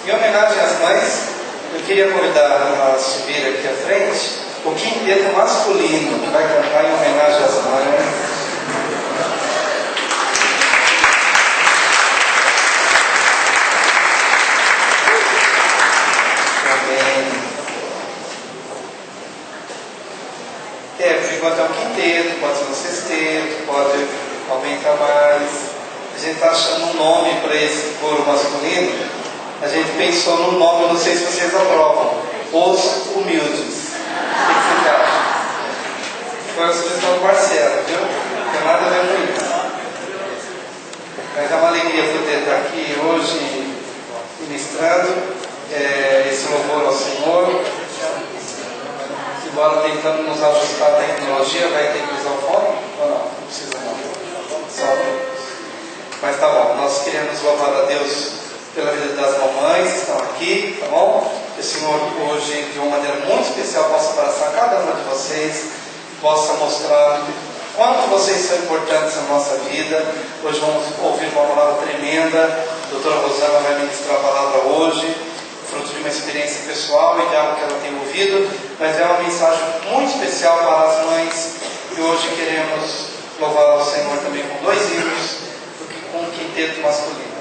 Em homenagem às mães, eu queria convidar a subir aqui à frente o quinteto masculino, que vai cantar em homenagem às mães. Por enquanto é um quinteto, pode ser um sexteto, pode aumentar mais. A gente está achando um nome para esse coro masculino. A gente pensou num nome, não sei se vocês aprovam: Os Humildes. O que vocês acham? Foi a sugestão do Marcelo, viu? Não tem nada a ver com isso. Mas é uma alegria poder estar aqui hoje ministrando esse louvor ao Senhor. Embora tentando nos ajustar à tecnologia, vai ter que usar o fone? Ou não? Não precisa não. Só. Mas tá bom, nós queremos louvar a Deus pela vida das mamães que estão aqui, tá bom? Que o Senhor hoje, de uma maneira muito especial, possa abraçar cada uma de vocês, possa mostrar quanto vocês são importantes na nossa vida. Hoje vamos ouvir uma palavra tremenda. A doutora Rosana vai ministrar a palavra hoje, fruto de uma experiência pessoal e de algo que ela tem ouvido, mas é uma mensagem muito especial para as mães, e hoje queremos louvar ao Senhor também com 2 hinos, com um quinteto masculino.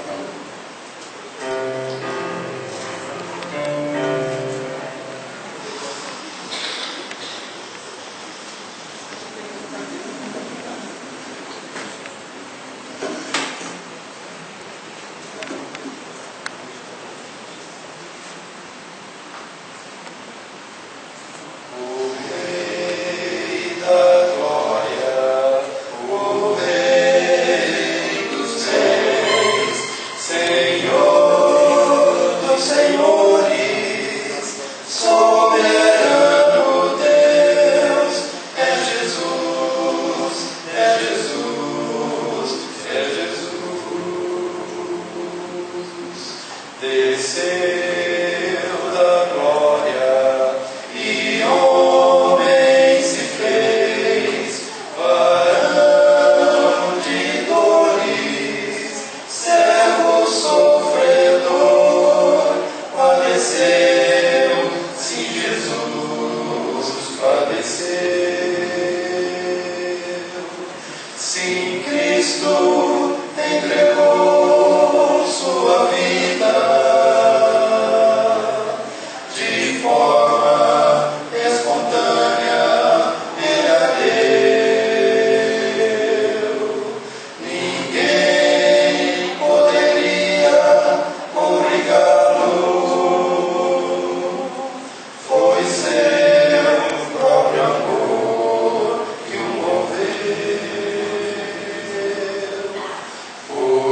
Oh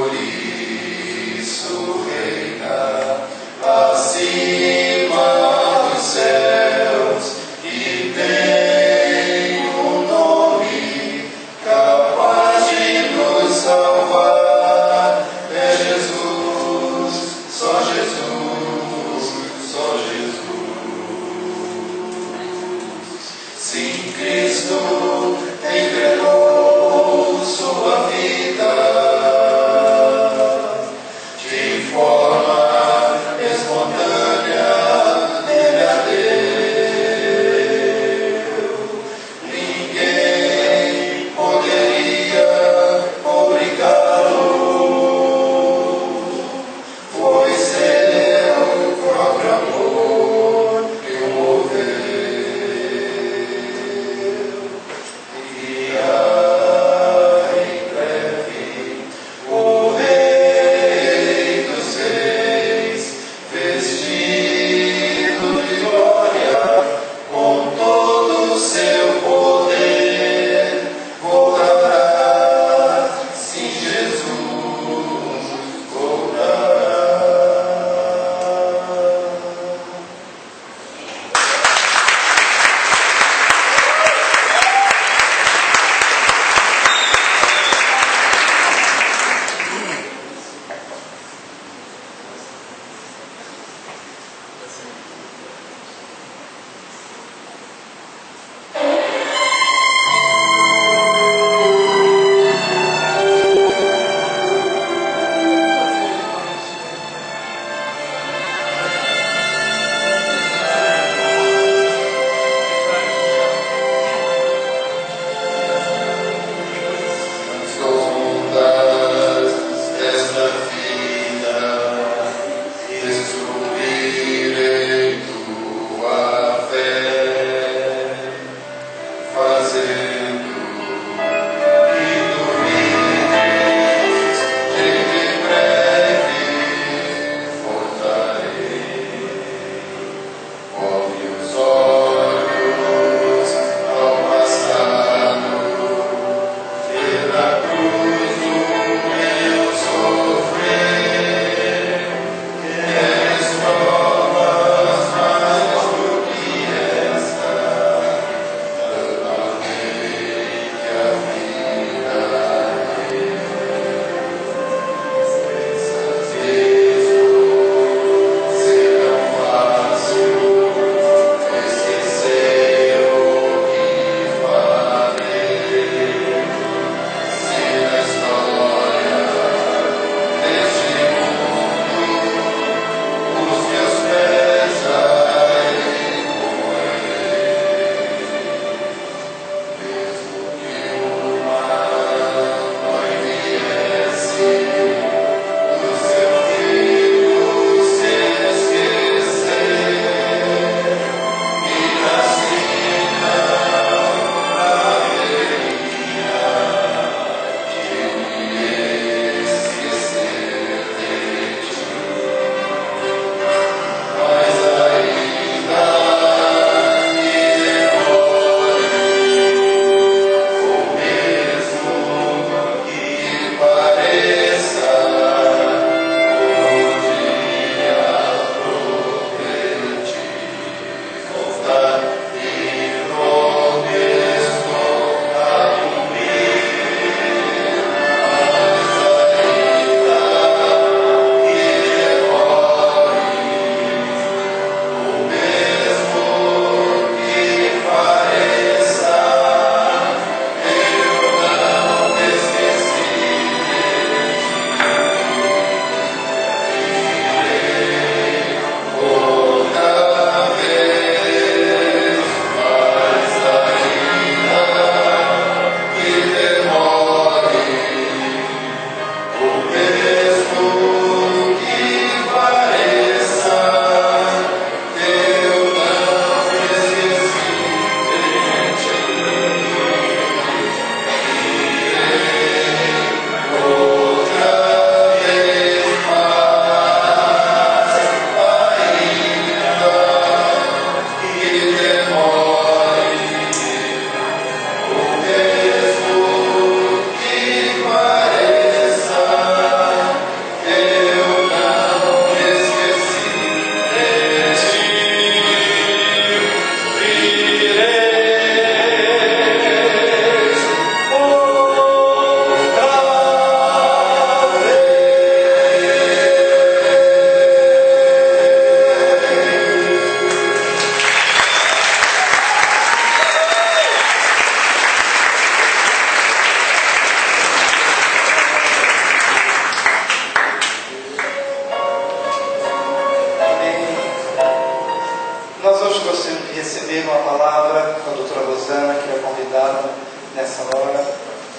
agora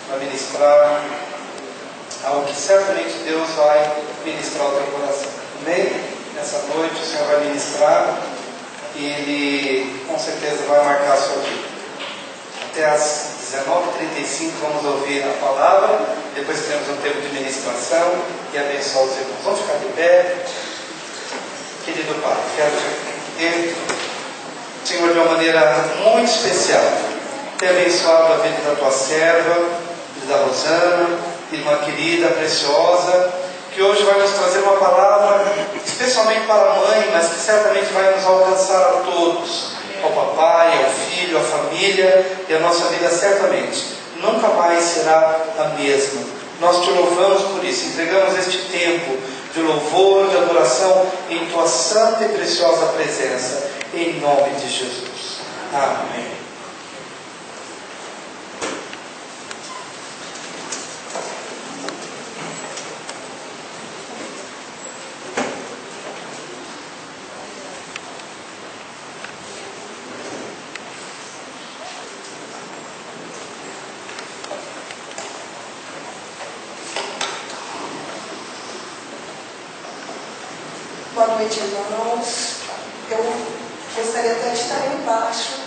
para ministrar algo que certamente Deus vai ministrar ao teu coração. Amém? Nessa noite o Senhor vai ministrar e Ele com certeza vai marcar a sua vida. Até às 19h35 vamos ouvir a palavra, depois teremos um tempo de ministração e abençoar os irmãos. Vamos ficar de pé. Querido Pai, quero te pedir, Senhor, de uma maneira muito especial, ter abençoado a vida da tua serva, da Rosana, irmã querida, preciosa, que hoje vai nos trazer uma palavra especialmente para a mãe, mas que certamente vai nos alcançar a todos, ao papai, ao filho, à família, e a nossa vida certamente nunca mais será a mesma. Nós te louvamos por isso, entregamos este tempo de louvor, de adoração em tua santa e preciosa presença, em nome de Jesus. Amém. Boa noite, irmãos. Eu gostaria até de estar aí embaixo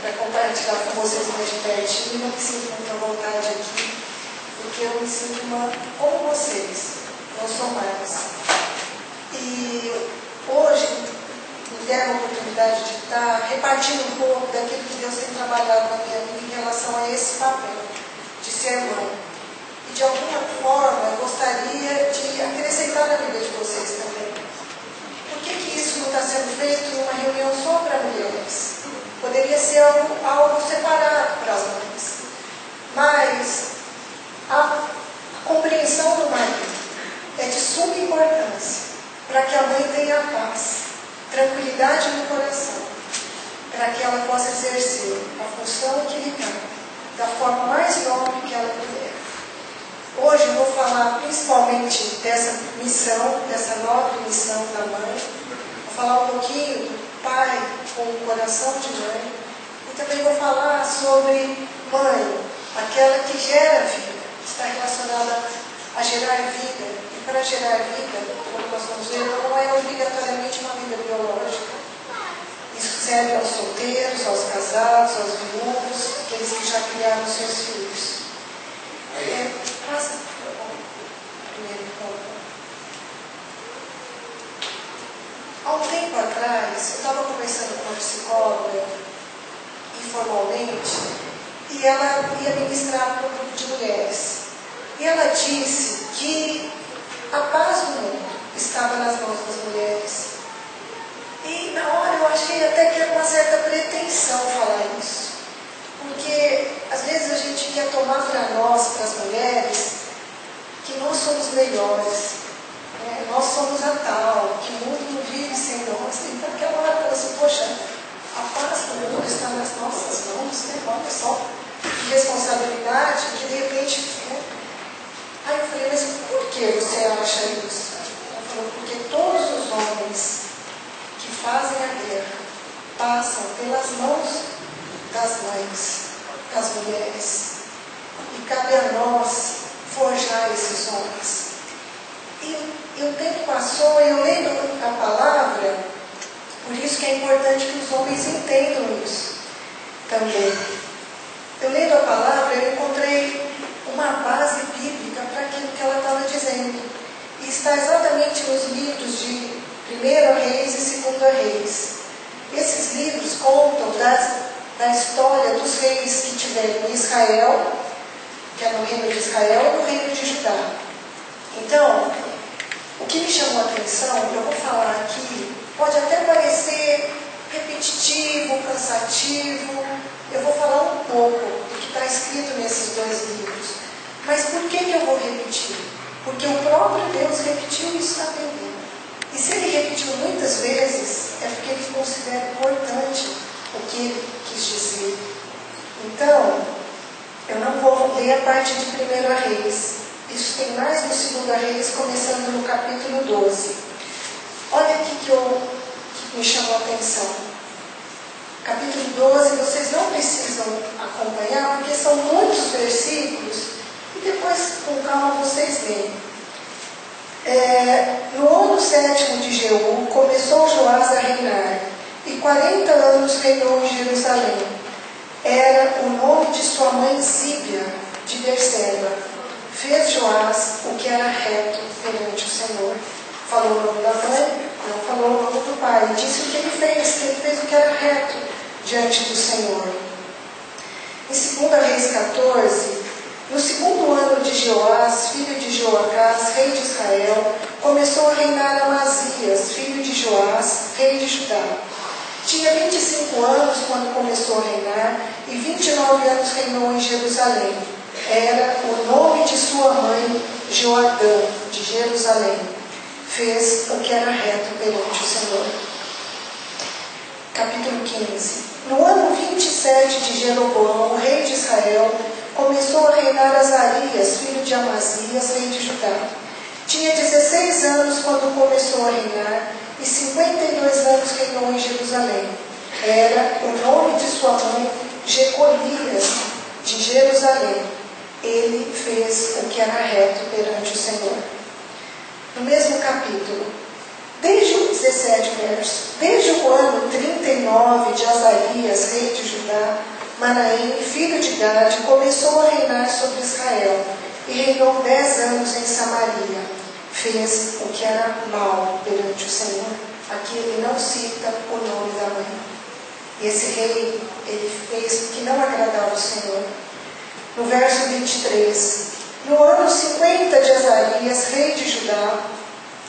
para compartilhar com vocês mais de pertinho. Eu me sinto muito à vontade aqui, porque eu me sinto uma como vocês, não sou mais. E hoje me deram a oportunidade de estar repartindo um pouco daquilo que Deus tem trabalhado na minha vida em relação a esse papel de ser mãe. E de alguma forma eu gostaria de acrescentar na vida de vocês também. Por que isso não está sendo feito em uma reunião só para mulheres? Poderia ser algo separado para as mães. Mas a compreensão do marido é de suma importância para que a mãe tenha paz, tranquilidade no coração, para que ela possa exercer a função que lhe cabe da forma mais nobre que ela puder. Hoje eu vou falar principalmente dessa missão, dessa nobre missão da mãe. Vou falar um pouquinho do pai com o coração de mãe. E também vou falar sobre mãe, aquela que gera vida, está relacionada a gerar vida. E para gerar vida, como nós vamos ver, não é obrigatoriamente uma vida biológica. Isso serve aos solteiros, aos casados, aos viúvos, aqueles que já criaram seus filhos. Passa primeiro, por favor. Há um tempo atrás, eu estava conversando com uma psicóloga, informalmente, e ela ia ministrar para um grupo de mulheres. E ela disse que a paz do mundo estava nas mãos das mulheres. E na hora eu achei até que era uma certa pretensão falar isso. Porque às vezes a gente quer tomar para nós, para as mulheres, que nós somos melhores, né? Nós somos a tal, que o mundo não vive sem nós. Então aquela hora ela assim, poxa, a paz do mundo está nas nossas mãos, né? Olha só, que responsabilidade, que de repente. Né? Aí eu falei, mas por que você acha isso? Ela falou, porque todos os homens que fazem a guerra passam pelas mãos das mães, das mulheres. E cabe a nós forjar esses homens. E o tempo passou e eu lendo a palavra, por isso que é importante que os homens entendam isso também. Eu lendo a palavra, eu encontrei uma base bíblica para aquilo que ela estava dizendo. E está exatamente nos livros de 1 Reis e 2 Reis. Esses livros contam da história dos reis que tiveram em Israel, que é no reino de Israel, e no reino de Judá. Então, o que me chamou a atenção, eu vou falar aqui, pode até parecer repetitivo, cansativo, eu vou falar um pouco do que está escrito nesses dois livros. Mas por que eu vou repetir? Porque o próprio Deus repetiu isso na Bíblia. E se ele repetiu muitas vezes, é porque ele considera importante o que ele quis dizer. Então, eu não vou ler a parte de 1 Reis. Isso tem mais no 2 Reis, começando no capítulo 12. Olha aqui que me chamou a atenção. capítulo 12, vocês não precisam acompanhar, porque são muitos versículos, e depois, com calma, vocês leem. No ano 7º de Jeú, começou Joás a reinar, e 40 anos reinou em Jerusalém. Era o nome de sua mãe Zíbia, de Berseba. Fez Joás o que era reto perante o Senhor. Falou o nome da mãe, não falou o nome do pai. E disse o que ele fez o que era reto diante do Senhor. Em 2 Reis 14, no segundo ano de Joás, filho de Joacás, rei de Israel, começou a reinar Amazias, filho de Joás, rei de Judá. Tinha 25 anos quando começou a reinar, e 29 anos reinou em Jerusalém. Era o nome de sua mãe, Joadã, de Jerusalém. Fez o que era reto perante o Senhor. Capítulo 15. No ano 27 de Jeroboão, rei de Israel, começou a reinar Azarias, filho de Amazias, rei de Judá. Tinha 16 anos quando começou a reinar, e 52 anos reinou em Jerusalém. Era o nome de sua mãe, Jecolias, de Jerusalém. Ele fez o que era reto perante o Senhor. No mesmo capítulo, desde o 17 verso, desde o ano 39 de Azarias, rei de Judá, Manaém, filho de Gade, começou a reinar sobre Israel, e reinou 10 anos em Samaria. Fez o que era mal perante o Senhor. Aqui ele não cita o nome da mãe. E esse rei, ele fez o que não agradava ao Senhor. No verso 23, no ano 50 de Azarias, rei de Judá,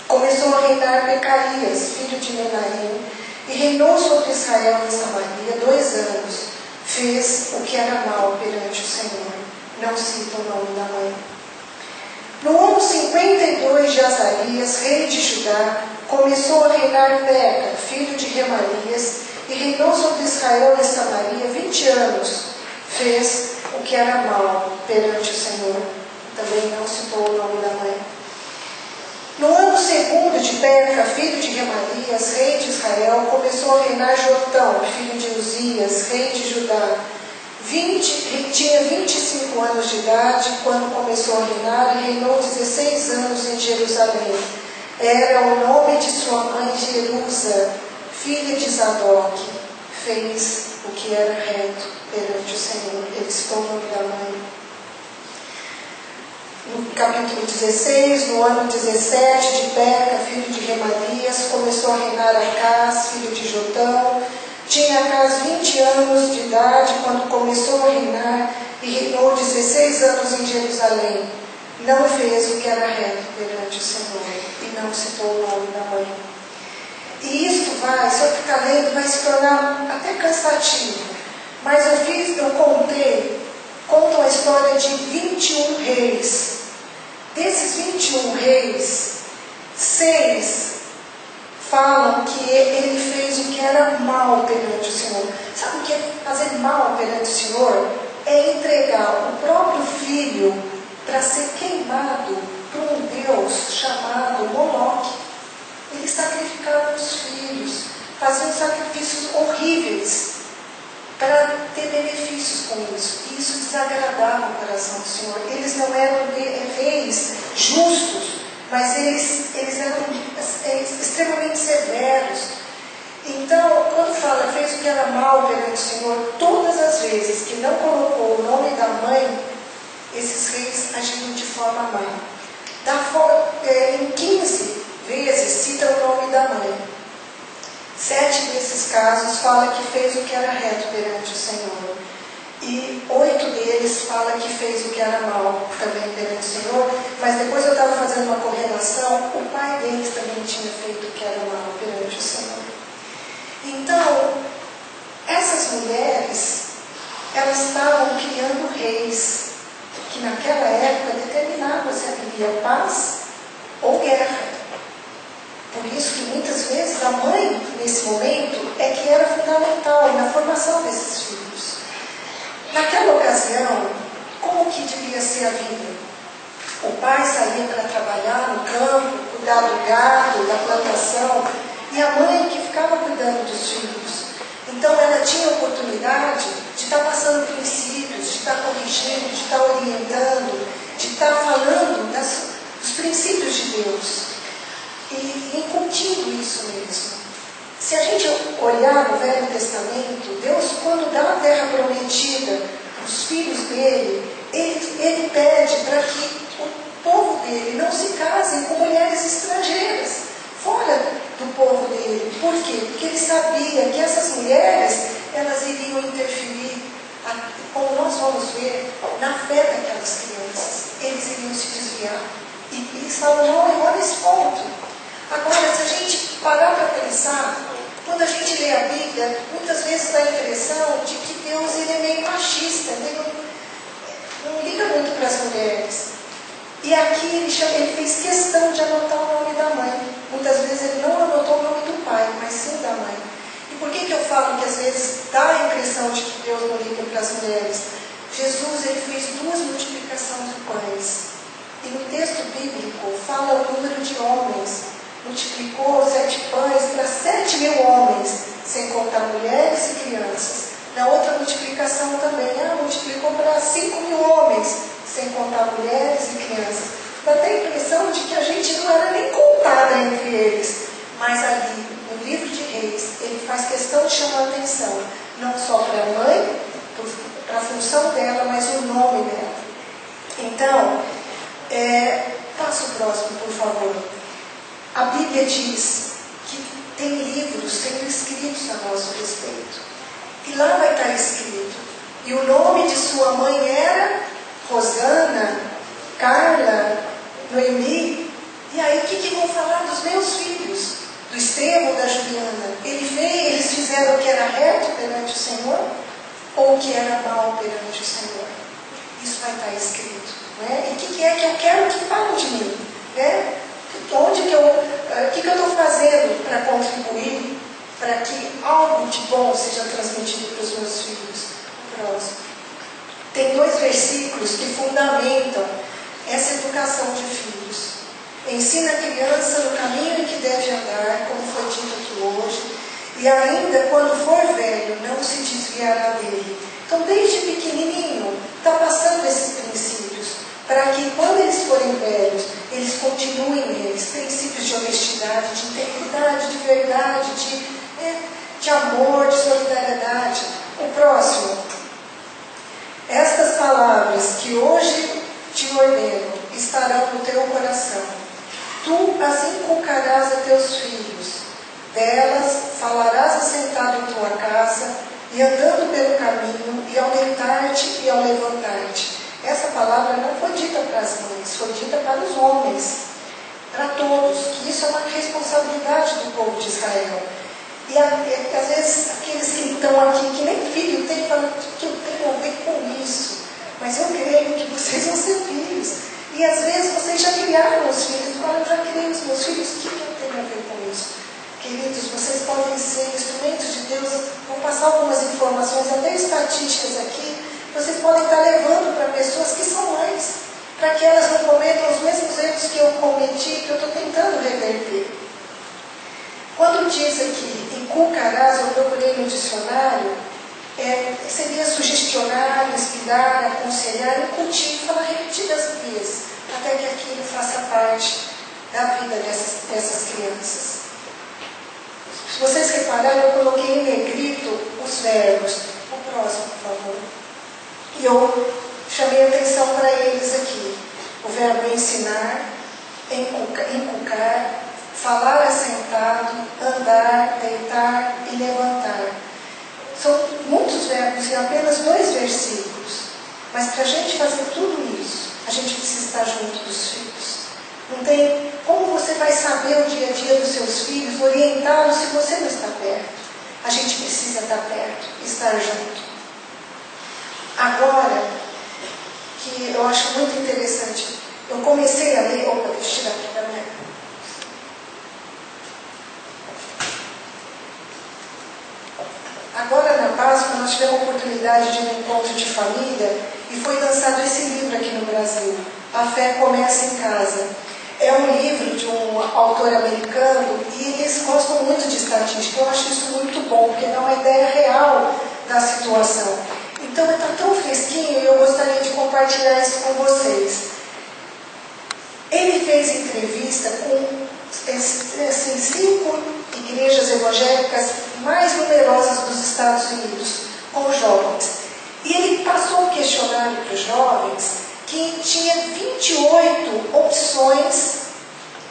começou a reinar Pecarias, filho de Menahem, e reinou sobre Israel em Samaria 2 anos. Fez o que era mal perante o Senhor. Não cita o nome da mãe. No ano 52 de Azarias, rei de Judá, começou a reinar Peca, filho de Remalias, e reinou sobre Israel e Samaria 20 anos. Fez o que era mal perante o Senhor. Também não citou o nome da mãe. No ano 2º de Peca, filho de Remalias, rei de Israel, começou a reinar Jotão, filho de Uzias, rei de Judá. Tinha 25 anos de idade quando começou a reinar, e reinou 16 anos em Jerusalém. Era o nome de sua mãe Jerusa, filha de Zadok. Fez o que era reto perante o Senhor. Ele citou o nome da mãe. No capítulo 16, no ano 17 de Peca, filho de Remalias, começou a reinar Acás, filho de Jotão. Tinha Acás 20 anos de idade quando começou a reinar, e reinou 16 anos em Jerusalém. Não fez o que era reto perante o Senhor, e não citou o nome da mãe. E isto vai, se eu ficar lendo, vai se tornar até cansativo. Mas contam a história de 21 reis. Desses 21 reis, 6 falam que ele fez o que era mal perante o Senhor. Sabe o que é fazer mal perante o Senhor? É entregar o próprio filho para ser queimado por um Deus chamado Moloque. Eles sacrificavam os filhos, faziam sacrifícios horríveis para ter benefícios com isso. E isso desagradava o coração do Senhor. Eles não eram reis justos, mas eles eram extremamente severos. Então, quando fala fez o que era mal perante o Senhor, todas as vezes que não colocou o nome da mãe, esses reis agiram de forma má. Em 15 vezes cita o nome da mãe. 7 desses casos fala que fez o que era reto perante o Senhor. E 8 deles fala que fez o que era mal também perante o Senhor. Mas depois eu estava fazendo uma correlação, o pai deles também tinha feito o que era mal perante o Senhor. Então, essas mulheres, elas estavam criando reis, que naquela época determinavam se haveria paz ou guerra. Por isso que muitas vezes a mãe, nesse momento, é que era fundamental na formação desses filhos. Naquela ocasião, como que devia ser a vida? O pai saía para trabalhar no campo, cuidar do gado, da plantação, e a mãe que ficava cuidando dos filhos. Então ela tinha a oportunidade de estar passando princípios, de estar corrigindo, de estar orientando, de estar falando dos princípios de Deus e incutindo isso mesmo. Se a gente olhar no Velho Testamento, Deus, quando dá a terra prometida para os filhos dele, ele pede para que o povo dele não se casem com mulheres estrangeiras, fora do povo dele. Por quê? Porque ele sabia que essas mulheres, elas iriam interferir, como nós vamos ver, na fé daquelas crianças. Eles iriam se desviar. E Salomão errou nesse ponto. Agora, se a gente parar para pensar, quando a gente lê a Bíblia, muitas vezes dá a impressão de que Deus ele é meio machista, ele não liga muito para as mulheres. E aqui ele fez questão de anotar o nome da mãe. Muitas vezes ele não anotou o nome do pai, mas sim da mãe. E por que eu falo que às vezes dá a impressão de que Deus não liga para as mulheres? Jesus ele fez 2 multiplicações de pães. E no texto bíblico fala o número de homens. Multiplicou 7 pães para 7.000 homens, sem contar mulheres e crianças. Na outra multiplicação também, multiplicou para 5.000 homens, sem contar mulheres e crianças. Dá até a impressão de que a gente não era nem contada entre eles. Mas ali, no livro de Reis, ele faz questão de chamar a atenção, não só para a mãe, para a função dela, mas o nome dela. Então, passa o próximo, por favor. A Bíblia diz que tem livros sendo escritos a nosso respeito. E lá vai estar escrito. E o nome de sua mãe era Rosana, Carla, Noemi. E aí o que vão falar dos meus filhos? Do Estevão, da Juliana? Eles fizeram o que era reto perante o Senhor? Ou o que era mal perante o Senhor? Isso vai estar escrito. Né? E o que é que eu quero que falem de mim? Né? O que eu estou fazendo para contribuir para que algo de bom seja transmitido para os meus filhos? Próximo. Tem 2 versículos que fundamentam essa educação de filhos. Ensina a criança no caminho em que deve andar, como foi dito aqui hoje, e ainda quando for velho, não se desviará dele. Então, desde pequenininho, está passando esses princípios, para que quando eles forem velhos, eles continuem neles, princípios de honestidade, de integridade, de verdade, de amor, de solidariedade. O próximo. Estas palavras que hoje te ordeno estarão no teu coração. Tu as inculcarás a teus filhos. Delas falarás assentado em tua casa e andando pelo caminho, e ao deitar-te e ao levantar-te. Essa palavra não foi dita para as mães, foi dita para os homens, para todos, que isso é uma responsabilidade do povo de Israel. E às vezes aqueles que estão aqui, que nem filho tem, falam que eu tenho a ver com isso. Mas eu creio que vocês vão ser filhos. E às vezes vocês já criaram os filhos, falam, eu já criei os meus filhos, o que eu tenho a ver com isso? Queridos, vocês podem ser instrumentos de Deus. Vou passar algumas informações, até estatísticas aqui. Vocês podem estar levando para pessoas que são mães, para que elas não cometam os mesmos erros que eu cometi, que eu estou tentando reverter. Quando diz aqui, inculcarás, eu procurei no dicionário, seria sugestionar, inspirar, aconselhar, incutir, falar repetidas vezes, até que aquilo faça parte da vida dessas crianças. Se vocês repararem, eu coloquei em negrito os verbos. O próximo, por favor. E eu chamei a atenção para eles aqui. O verbo ensinar, inculcar, falar assentado, andar, deitar e levantar. São muitos verbos em apenas 2 versículos. Mas para a gente fazer tudo isso, a gente precisa estar junto dos filhos. Não tem como você vai saber o dia a dia dos seus filhos, orientá-los se você não está perto. A gente precisa estar perto, estar junto. Agora, que eu acho muito interessante, eu comecei a ler, deixa eu tirar aqui da minha. Agora na Páscoa nós tivemos a oportunidade de um encontro de família e foi lançado esse livro aqui no Brasil, A Fé Começa em Casa. É um livro de um autor americano, e eles gostam muito de estatística. Eu acho isso muito bom, porque dá uma ideia real da situação. Então, está tão fresquinho e eu gostaria de compartilhar isso com vocês. Ele fez entrevista com assim, 5 igrejas evangélicas mais numerosas dos Estados Unidos, com jovens. E ele passou um questionário para os jovens que tinha 28 opções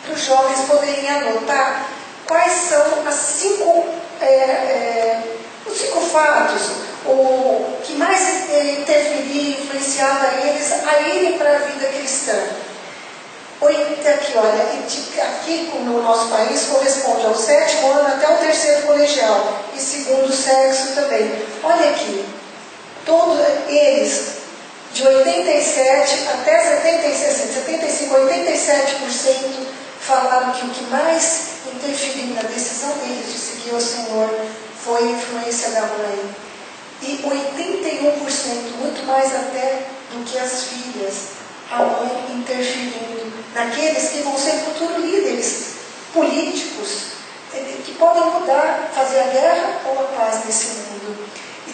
para os jovens poderem anotar quais são os 5 fatos que mais interferiam, influenciava eles a irem para a vida cristã. Aqui, olha, aqui no nosso país corresponde ao 7º ano até o 3º colegial, e segundo sexo também. Olha aqui, todos eles, de 87 até 75, 87% falaram que o que mais interferiu na decisão deles de seguir o Senhor foi a influência da mãe. E 81%, muito mais até do que as filhas, a mãe interferindo naqueles que vão ser futuros líderes políticos, que podem mudar, fazer a guerra ou a paz nesse mundo. E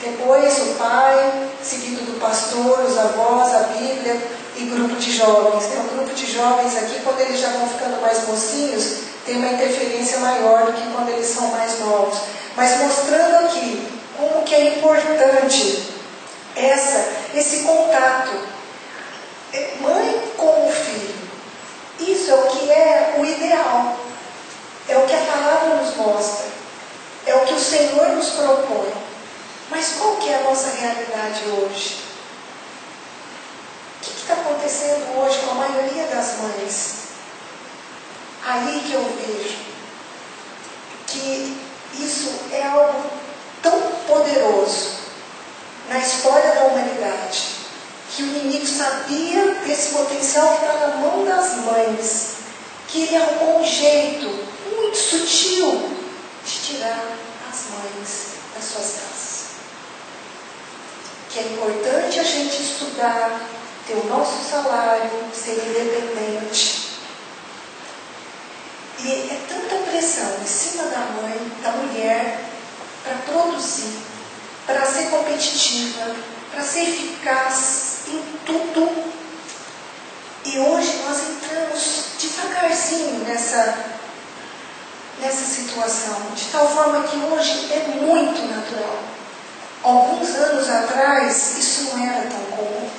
depois o pai, seguido do pastor, os avós, a Bíblia e grupo de jovens. O grupo de jovens aqui, quando eles já vão ficando mais mocinhos, tem uma interferência maior do que quando eles são mais novos. Mas mostrando aqui como que é importante esse contato, mãe com o filho. Isso é o que é o ideal, é o que a palavra nos mostra, é o que o Senhor nos propõe. Mas qual que é a nossa realidade hoje? O que está acontecendo hoje com a maioria das mães? Aí que eu vejo que isso é algo tão poderoso na história da humanidade, que o inimigo sabia desse potencial que está na mão das mães, que ele arrumou um jeito muito sutil de tirar as mães das suas casas. Que é importante a gente estudar, ter o nosso salário, ser independente. E é tanta pressão em cima da mãe, da mulher, para produzir, para ser competitiva, para ser eficaz em tudo. E hoje nós entramos devagarzinho nessa situação, de tal forma que hoje é muito natural. Alguns anos atrás isso não era tão comum,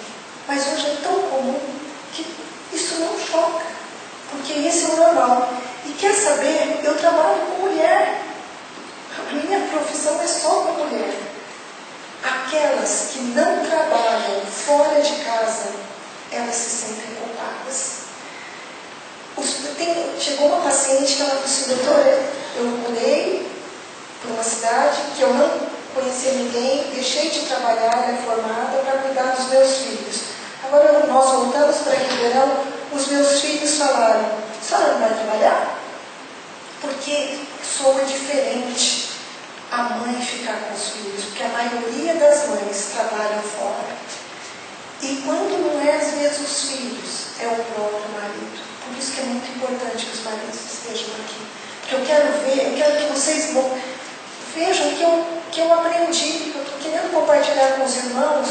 mas hoje é tão comum que isso não choca, porque esse é o normal. E quer saber, eu trabalho com mulher, a minha profissão é só com mulher. Aquelas que não trabalham fora de casa, elas se sentem culpadas. Chegou uma paciente que ela disse: doutora, eu mudei para uma cidade que eu não conhecia ninguém, deixei de trabalhar, era formada, para cuidar dos meus filhos. Agora nós voltamos para Ribeirão, os meus filhos falaram: a senhora não vai trabalhar? Porque soa diferente a mãe ficar com os filhos, porque a maioria das mães trabalham fora. E quando não é às vezes os filhos, é o próprio marido. Por isso que é muito importante que os maridos estejam aqui. Porque eu quero que vocês vejam que eu aprendi, que eu estou querendo compartilhar com os irmãos,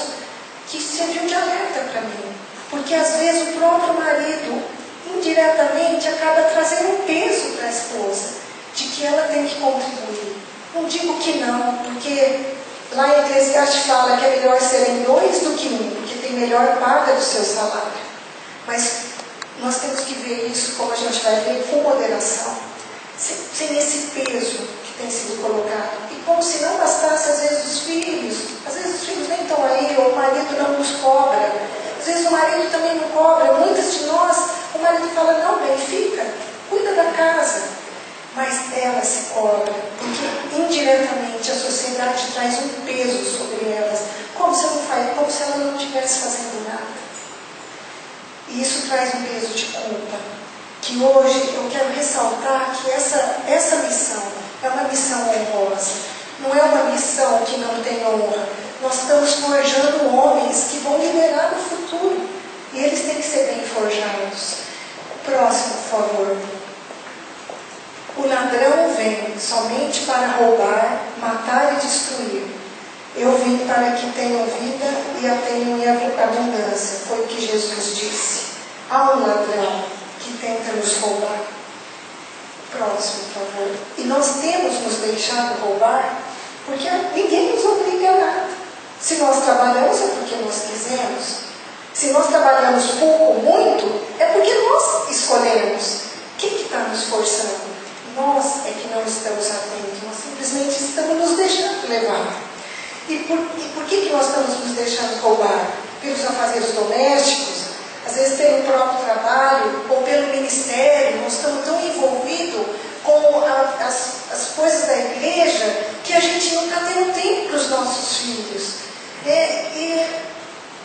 que serviu de alerta para mim. Porque às vezes o próprio marido, indiretamente, acaba trazendo um peso para a esposa, de que ela tem que contribuir. Não digo que não, porque lá em Eclesiastes fala que é melhor serem 2 do que 1, porque tem melhor paga do seu salário. Mas nós temos que ver isso, como a gente vai ver, com moderação, sem esse peso que tem sido colocado. E como se não bastasse, às vezes os filhos nem estão aí, ou o marido não nos cobra. Às vezes o marido também não cobra. Muitas de nós, o marido fala: não, bem, fica, cuida da casa. Mas ela se cobra, porque indiretamente a sociedade traz um peso sobre elas, como se ela não estivesse fazendo nada. E isso traz um peso de culpa, que hoje eu quero ressaltar que essa missão é uma missão honrosa, não é uma missão que não tem honra. Nós estamos forjando homens que vão liderar no futuro, e eles têm que ser bem forjados. Próximo, por favor. somente para roubar, matar e destruir. Eu vim para que tenham vida e a tenham em abundância. Foi o que Jesus disse. Há um ladrão que tenta nos roubar. Próximo, por favor. E nós temos nos deixado roubar porque ninguém nos obriga a nada. Se nós trabalhamos é porque nós quisemos. Se nós trabalhamos pouco ou muito, é porque nós escolhemos. Quem que está nos forçando? Nós é que não estamos atentos. Nós simplesmente estamos nos deixando levar. E por que nós estamos nos deixando roubar? Pelos afazeres domésticos, às vezes pelo próprio trabalho ou pelo ministério. Nós estamos tão envolvidos com as coisas da igreja que a gente não está tendo tempo para os nossos filhos.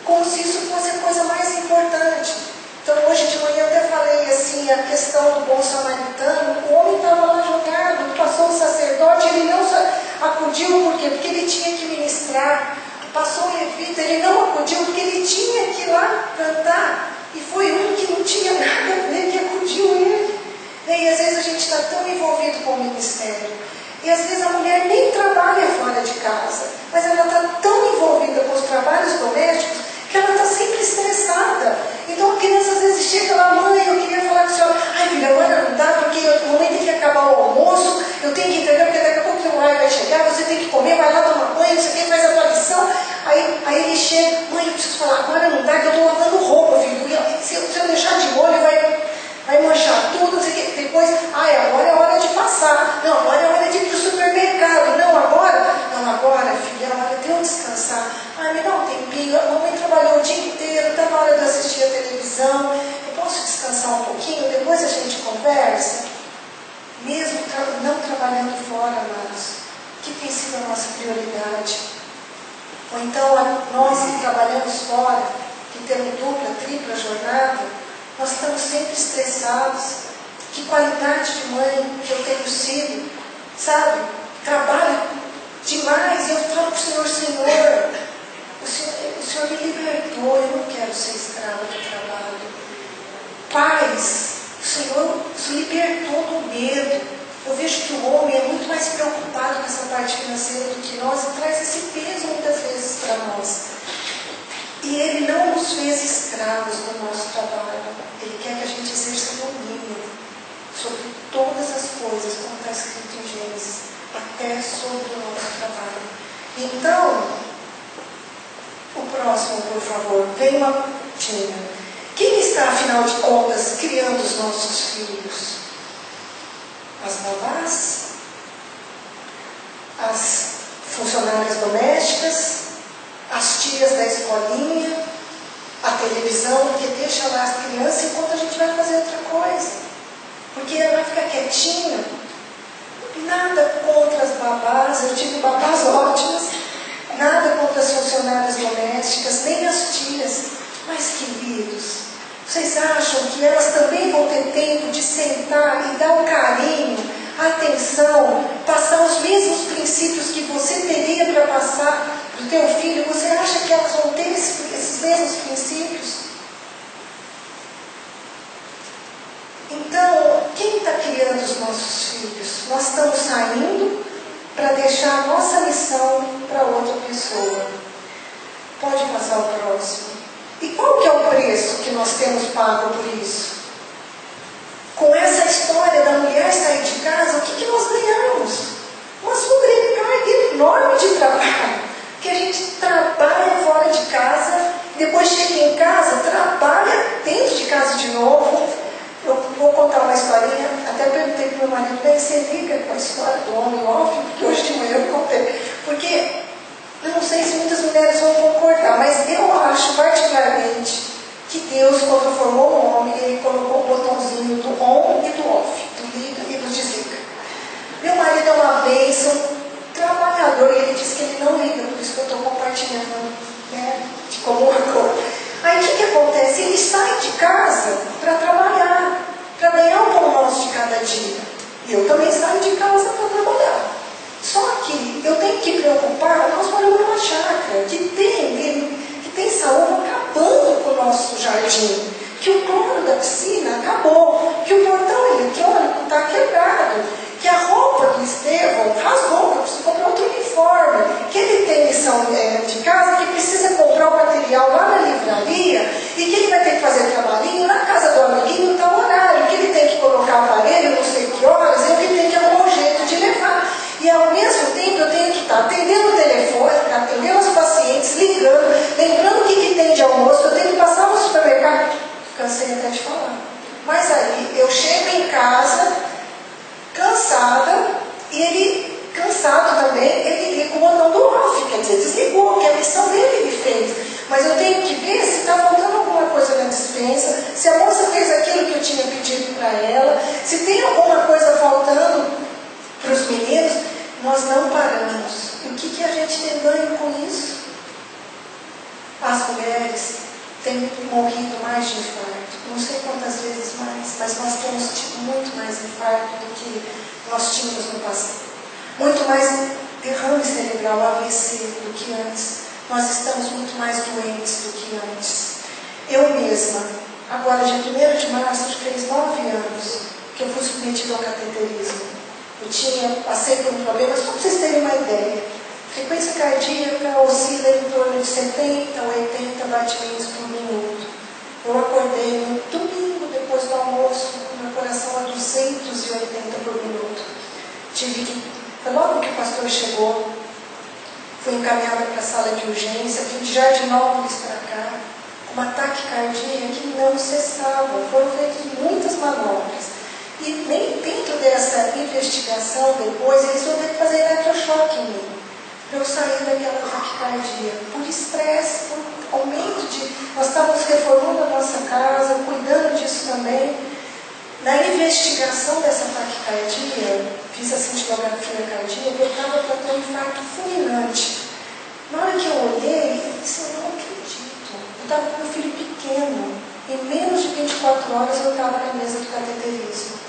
Como se isso fosse a coisa mais importante. Então hoje de manhã eu até falei assim, a questão do bom samaritano. O homem estava lá jogado, passou o sacerdote, ele não acudiu, por quê? Porque ele tinha que ministrar. Passou o levita, ele não acudiu, porque ele tinha que ir lá cantar. E foi um que não tinha nada a ver que acudiu ele. E às vezes a gente está tão envolvido com o ministério. E às vezes a mulher nem trabalha fora de casa, mas ela está tão envolvida com os trabalhos domésticos que ela está sempre estressada. Então a criança às vezes chega lá, mãe, eu queria falar com a senhora, ai filha, agora não dá, porque a mamãe tem que acabar o almoço, eu tenho que entregar, porque daqui a pouco o teu pai vai chegar, você tem que comer, vai lá tomar banho, você tem que fazer a tua lição. Aí ele chega, mãe, eu preciso falar, agora não dá, que eu estou lavando roupa, filho, se eu deixar de molho vai manchar tudo, não sei o que. Depois, agora é hora de passar. Não, agora é hora de ir para o supermercado. Não, agora, filha, é hora de eu descansar. Me dá um tempinho. A mamãe trabalhou o dia inteiro, está na hora de assistir a televisão. Eu posso descansar um pouquinho? Depois a gente conversa. Mesmo não trabalhando fora, amados, que tem sido a nossa prioridade. Ou então, nós que trabalhamos fora, que temos dupla, tripla jornada, nós estamos sempre estressados. Que qualidade de mãe que eu tenho sido, sabe? Trabalho demais. Eu falo para o Senhor, o Senhor me libertou, eu não quero ser escrava do trabalho. Paz, o Senhor se libertou do medo. Eu vejo que o homem é muito mais preocupado com essa parte financeira do que nós e traz esse peso muitas vezes para nós. E Ele não nos fez escravos do nosso trabalho. Ele quer que a gente exerça domínio sobre todas as coisas, como está escrito em Gênesis, até sobre o nosso trabalho. Então, o próximo, por favor, vem uma rotina. Quem está, afinal de contas, criando os nossos filhos? As babás? As funcionárias domésticas? As tias da escolinha, a televisão, que deixa lá as crianças enquanto a gente vai fazer outra coisa. Porque ela vai ficar quietinha. Nada contra as babás, eu tive babás ótimas, nada contra as funcionárias domésticas, nem as tias. Mas, queridos, vocês acham que elas também vão ter tempo de sentar e dar um carinho, atenção, passar os mesmos princípios que você teria para passar do teu filho? Você acha que elas vão ter esses mesmos princípios? Então, quem está criando os nossos filhos? Nós estamos saindo para deixar a nossa missão para outra pessoa. Pode passar o próximo. E qual que é o preço que nós temos pago por isso? Com essa história da mulher sair de casa, o que nós ganhamos? Uma sobrecarga enorme de trabalho. Que a gente trabalha fora de casa, depois chega em casa, trabalha dentro de casa de novo. Eu vou contar uma historinha, até perguntei para o meu marido, bem, você liga com a história do homem óbvio, porque hoje de manhã eu contei. Porque eu não sei se muitas mulheres vão concordar, mas eu acho particularmente que Deus, quando formou o homem, Ele colocou o botãozinho do on e do off, do liga e do desliga. Meu marido é uma bênção, trabalhador, e ele diz que ele não liga, por isso que eu estou compartilhando, né, de como uma coisa. Aí o que acontece? Ele sai de casa para trabalhar, para ganhar o pão nosso de cada dia. E eu também saio de casa para trabalhar. Só que eu tenho que preocupar, nós moramos numa chácara que tem saúde acabando com o nosso jardim, que o cloro da piscina acabou, que o portão eletrônico está quebrado, que a roupa do esteio lição de casa, que precisa comprar o material lá na livraria e que ele vai ter que fazer trabalhinho na casa do amiguinho, tal horário, que ele tem que colocar o aparelho, não sei que horas, e que tem que arrumar um jeito de levar. E ao mesmo tempo eu tenho que estar atendendo o telefone, atendendo os pacientes, ligando, lembrando o que tem de almoço, eu tenho que passar no supermercado. Cansei até de falar. Mas aí eu chego em casa, cansada, e ele, cansado também, ele liga o botão do off, quer dizer, desligou, que a missão dele ele fez. Mas eu tenho que ver se está faltando alguma coisa na despensa, se a moça fez aquilo que eu tinha pedido para ela, se tem alguma coisa faltando para os meninos. Nós não paramos. E o que a gente tem ganho com isso? As mulheres têm morrido mais de infarto. Não sei quantas vezes mais, mas nós temos tido muito mais infarto do que nós tínhamos no passado. Muito mais derrame cerebral, AVC, do que antes. Nós estamos muito mais doentes do que antes. Eu mesma, agora dia 1º de março, fez 9 anos que eu fui submetida ao cateterismo. Eu passei por um problema, só para vocês terem uma ideia. Frequência cardíaca oscila em torno de 70 a 80 batimentos por minuto. Eu acordei no domingo, depois do almoço, com meu coração a 280 por minuto. Logo que o pastor chegou, fui encaminhada para a sala de urgência, vim de Jardinópolis para cá, com uma taquicardia que não cessava. Foram feitas muitas manobras. E nem dentro dessa investigação, depois, eles vão ter que fazer eletrochoque em mim, para eu sair daquela taquicardia, por estresse, por aumento de... Nós estávamos reformando a nossa casa, cuidando disso também. Na investigação dessa taquicardia, fiz a cintilografia cardíaca, eu estava para ter um infarto fulminante. Na hora que eu olhei, eu disse, eu não acredito. Eu estava com meu filho pequeno. Em menos de 24 horas eu estava na mesa do cateterismo.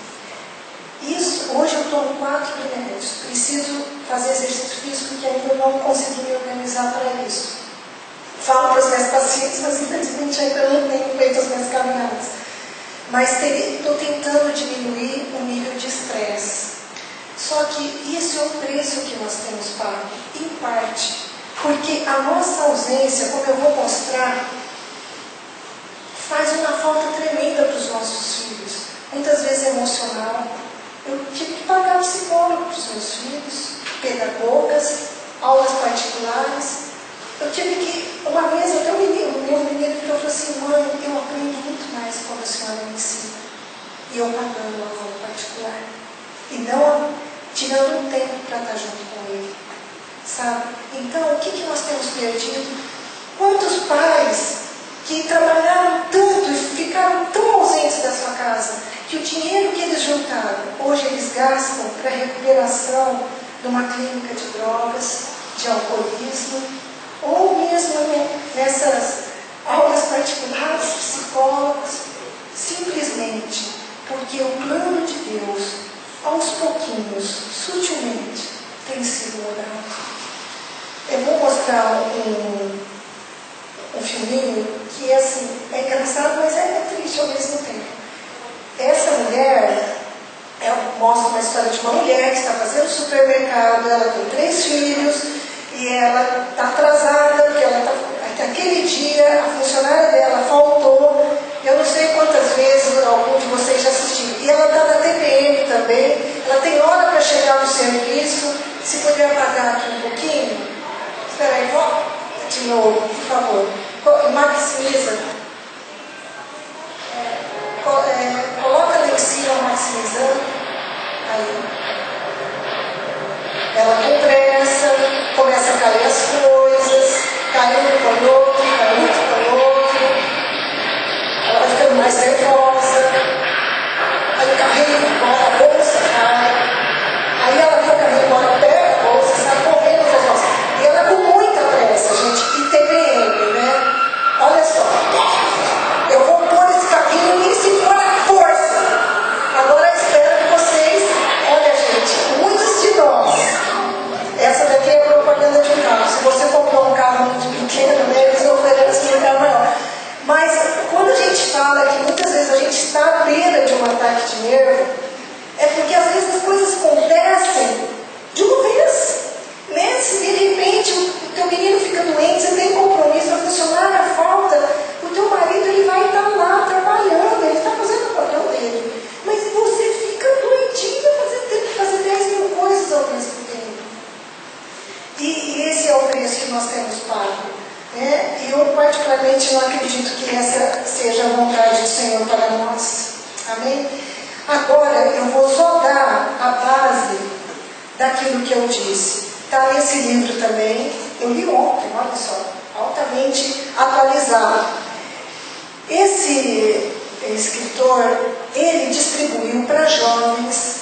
Hoje eu tomo 4 remédios. Preciso fazer exercício físico que ainda não consegui me organizar para isso. Falo para os meus pacientes, mas infelizmente ainda não tenho feito as minhas caminhadas. Mas estou tentando diminuir o nível de estresse. Só que esse é o preço que nós temos pago, em parte, porque a nossa ausência, como eu vou mostrar, faz uma falta tremenda para os nossos filhos, muitas vezes emocional. Eu tive que pagar psicólogo para os meus filhos, pedagogas, aulas particulares. Eu tive que, uma vez, até o meu menino falou assim, mãe, eu aprendo muito mais quando a senhora me ensina. E eu pagando uma aula particular. E não tirando um tempo para estar junto com ele. Sabe? Então, o que nós temos perdido? Quantos pais que trabalharam tanto e ficaram tão ausentes da sua casa, que o dinheiro que eles juntaram, hoje eles gastam para a recuperação de uma clínica de drogas, de alcoolismo, ou mesmo nessas aulas particulares, psicólogos, simplesmente porque o plano de Deus, aos pouquinhos, sutilmente, tem sido mudado. Eu vou mostrar um filminho que assim, é engraçado, mas é triste ao mesmo tempo. Essa mulher, mostra uma história de uma mulher que está fazendo supermercado, ela tem 3 filhos e ela está atrasada, porque até aquele dia a funcionária dela faltou, eu não sei quantas vezes algum de vocês já assistiram, e ela está na TPM também, ela tem hora para chegar no serviço. Se puder apagar aqui um pouquinho, espera aí, volta de novo, por favor. Maximiza. Coloca lá em cima, maximizando. Aí. Ela com pressa, começa a cair as coisas, caindo com outro, caindo com outro. Ela vai ficando mais nervosa. Aí o carrinho embora, a bolsa cai. Aí ela vai o carrinho embora, pega a bolsa, sai correndo para as nossas. E ela com muita pressa, gente, e TPM, né? Olha só, eu vou pôr esse carrinho e se for a força. Agora espero que vocês, olha gente, muitos de nós, essa daqui é a propaganda de um carro. Se você comprou um carro muito pequeno, né, eles oferecem um carro maior. Mas quando a gente fala que muitas vezes a gente está à beira de um ataque de nervo, é porque às vezes as coisas acontecem de uma vez. Né? Se de repente o teu menino Amém? Agora eu vou só dar a base daquilo que eu disse. Está nesse livro também. Eu li ontem, olha só, altamente atualizado. Esse escritor, ele distribuiu para jovens,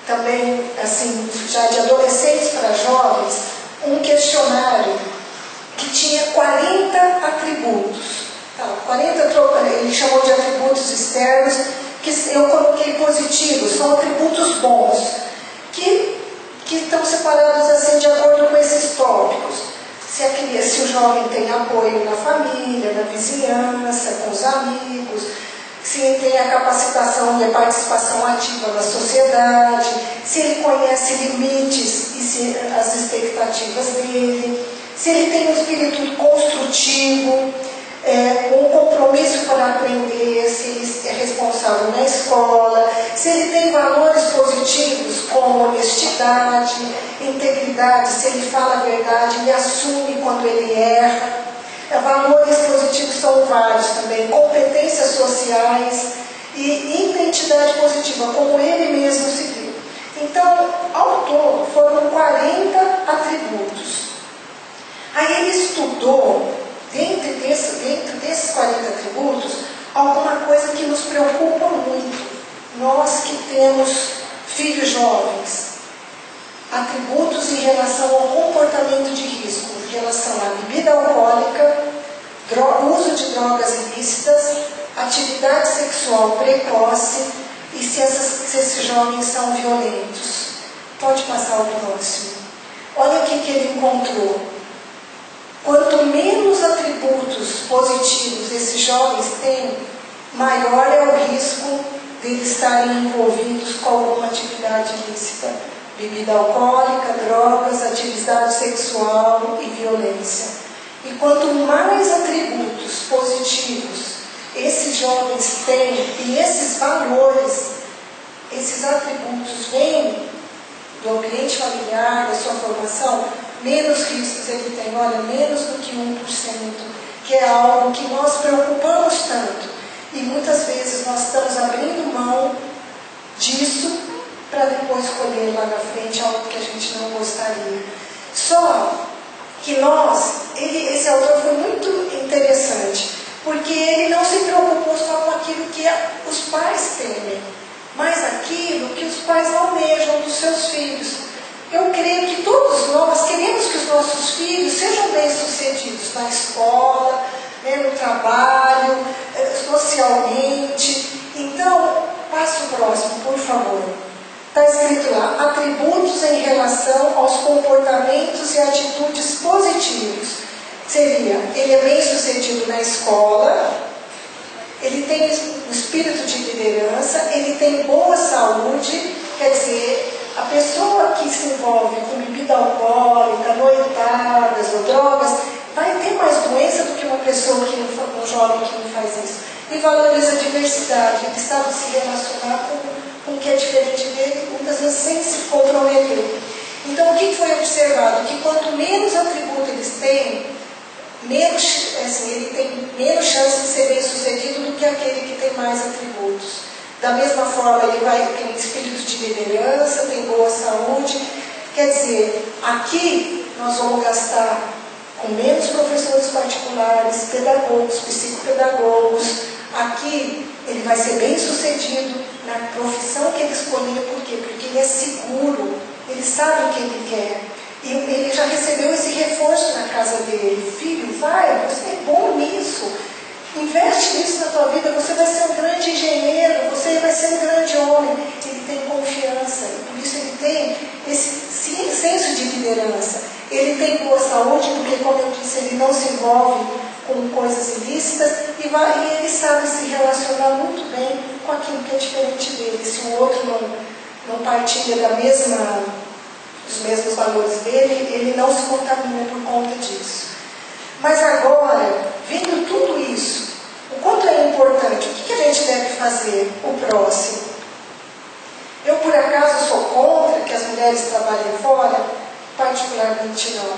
também assim, já de adolescentes para jovens, um questionário que tinha 40 atributos. Tá, 40, ele chamou de atributos externos, que eu coloquei positivos, são atributos bons, que estão separados assim de acordo com esses tópicos. Se o jovem tem apoio na família, na vizinhança, com os amigos, se ele tem a capacitação e a participação ativa na sociedade, se ele conhece limites e as expectativas dele, se ele tem um espírito construtivo, um compromisso para aprender, se ele é responsável na escola, se ele tem valores positivos como honestidade, integridade, se ele fala a verdade, ele assume quando ele erra. Valores positivos são vários também, competências sociais e identidade positiva, como ele mesmo se viu. Então, ao todo, foram 40 atributos. Aí ele estudou, dentro desses 40 atributos, alguma coisa que nos preocupa muito, nós que temos filhos jovens. Atributos em relação ao comportamento de risco, em relação à bebida alcoólica, uso de drogas ilícitas, atividade sexual precoce e se esses jovens são violentos. Pode passar o próximo. Olha o que ele encontrou. Quanto menos atributos positivos esses jovens têm, maior é o risco de eles estarem envolvidos com alguma atividade ilícita. Bebida alcoólica, drogas, atividade sexual e violência. E quanto mais atributos positivos esses jovens têm, e esses valores, esses atributos vêm do ambiente familiar, da sua formação, menos riscos ele tem. Olha, menos do que 1%, que é algo que nós preocupamos tanto. E muitas vezes nós estamos abrindo mão disso para depois colher lá na frente algo que a gente não gostaria. Só que esse autor foi muito interessante, porque ele não se preocupou só com aquilo que os pais temem, mas aquilo que os pais almejam dos seus filhos. Eu creio que todos nós queremos que os nossos filhos sejam bem-sucedidos na escola, no trabalho, socialmente. Então, passe o próximo, por favor. Está escrito lá, atributos em relação aos comportamentos e atitudes positivos. Seria, ele é bem sucedido na escola, ele tem o espírito de liderança, ele tem boa saúde, quer dizer, a pessoa que se envolve com bebida alcoólica, noitadas ou drogas, vai ter mais doença do que uma pessoa um jovem que não faz isso. E valoriza a diversidade, ele sabe se relacionar com o que é diferente dele, muitas vezes sem se comprometer. Então, o que foi observado? Que quanto menos atributo eles têm, ele tem menos chance de ser bem sucedido do que aquele que tem mais atributos. Da mesma forma, ele tem espírito de liderança, tem boa saúde. Quer dizer, aqui nós vamos gastar com menos professores particulares, pedagogos, psicopedagogos. Aqui ele vai ser bem sucedido na profissão que ele escolher. Por quê? Porque ele é seguro, ele sabe o que ele quer. E ele já recebeu esse reforço na casa dele. Filho, vai, você é bom nisso. Investe nisso na tua vida, você vai ser um grande engenheiro, você vai ser um grande homem. Ele tem confiança, e por isso ele tem esse senso de liderança. Ele tem boa saúde, porque, como eu disse, ele não se envolve com coisas ilícitas e ele sabe se relacionar muito bem com aquilo que é diferente dele. Se o outro não partilha dos mesmos valores dele, ele não se contamina por conta disso. Mas agora, vendo tudo isso, o quanto é importante, o que a gente deve fazer? O próximo. Eu, por acaso, sou contra que as mulheres trabalhem fora? Particularmente não.